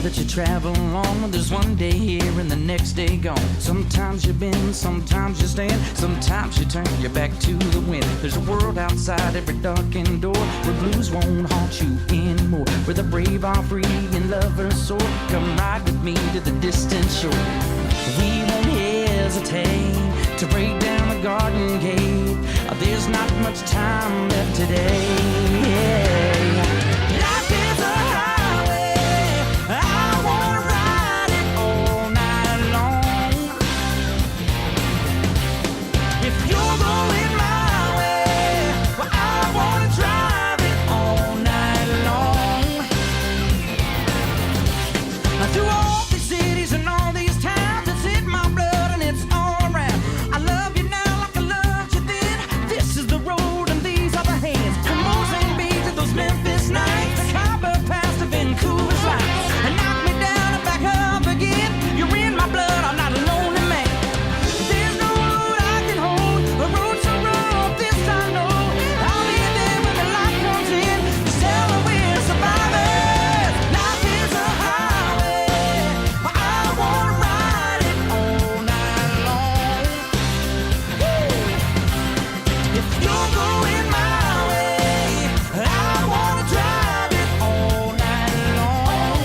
that you travel along. There's one day here and the next day gone. Sometimes you bend, sometimes you stand, sometimes you turn your back to the wind. There's a world outside every darkened door where blues won't haunt you anymore, where the brave are free and lovers soar. Come ride with me to the distant shore. We won't hesitate to break down the garden gate. There's not much time left today. Life is a highway, I wanna ride it all night long. If you're going my way, well, I wanna drive it all night long. Through all these cities and all these towns, it's in my blood and it's all around. I love you now like I loved you then. This is the road and these are the hands. From Mozambique to those Memphis nights, the Copper Pass to Vancouver's lights. And knock me down and back up again. You're in my blood, I'm not a lonely man. There's no road I can hold, a road so rough, this I know. I'll be there when the light comes in, to tell her we're survivors. Life is a highway, I wanna ride it all night long. If you're going my way, I wanna drive it all night long.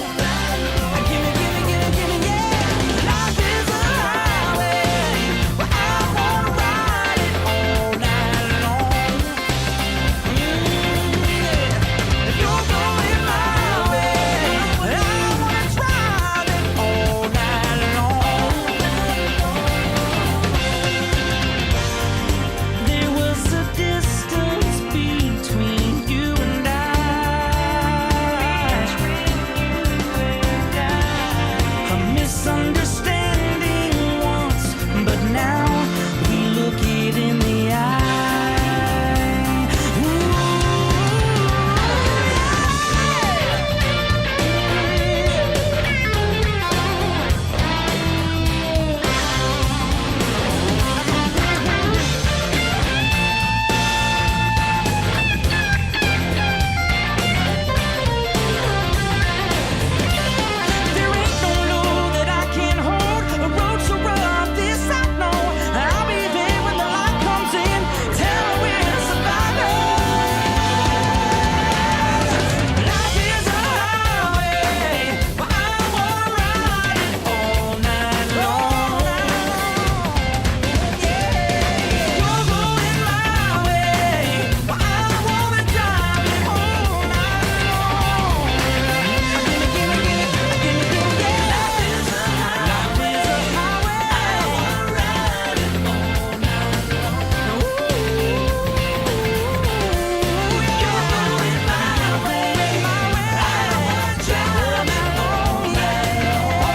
Gimme, gimme, gimme, gimme, yeah. Life is a highway, I wanna ride it all night long. If you're going my way, I wanna drive it all night long. There was a distance between you and I. A misunderstanding once, but now we look it in the eye. There ain't no load that I can't hold, a road so rough, this I know. I'll be there when the light comes in, tell her we're survivors. Life is a highway, I wanna ride it all night long. You're going my way, I wanna drive it all night long. Gimme, gimme, gimme, gimme, gimme, yeah. Life is a highway, I wanna ride it all night long. You're going my way, I wanna drive it all night long.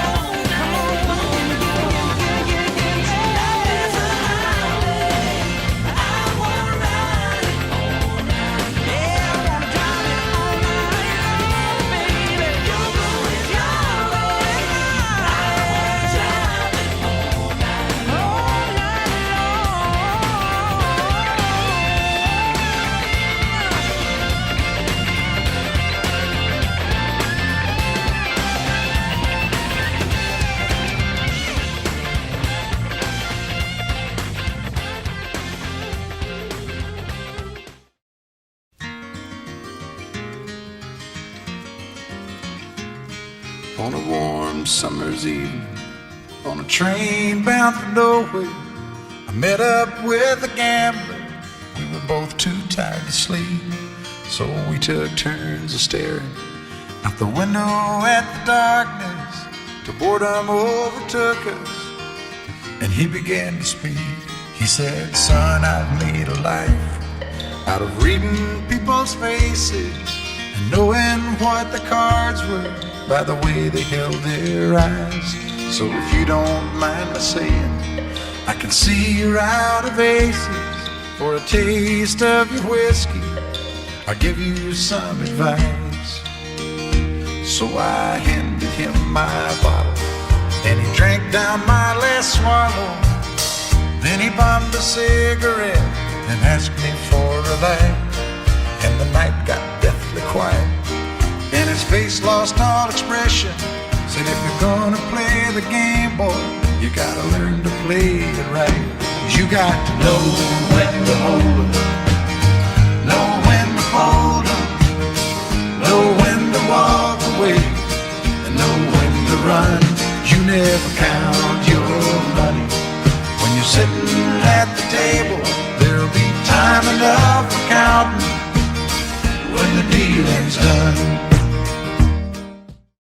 Come on, gimme, gimme, gimme, gimme, gimme, gimme, yeah. Life is a highway, I wanna ride it all night. Yeah, I wanna drive it all night long, baby. You're going your way, I wanna drive it all night long. On a warm summer's evening, on a train bound for nowhere, I met up with a gambler. We were both too tired to sleep, so we took turns of staring out the window at the darkness till boredom overtook us, and he began to speak. He said, "Son, I've made a life out of reading people's faces and knowing what the cards were by the way they held their eyes. So if you don't mind my saying, I can see you're out of aces. For a taste of your whiskey, I'll give you some advice." So I handed him my bottle, and he drank down my last swallow. Then he bummed a cigarette and asked me for a light. And the night got deathly quiet, and his face lost all expression Said if you're gonna play the game, boy, you gotta learn to play it right. 'Cause you got to know when to hold 'em, know when to fold 'em, know when to walk away, and know when to run. You never count your money when you're sitting at the table. There'll be time enough for counting when the dealing's done.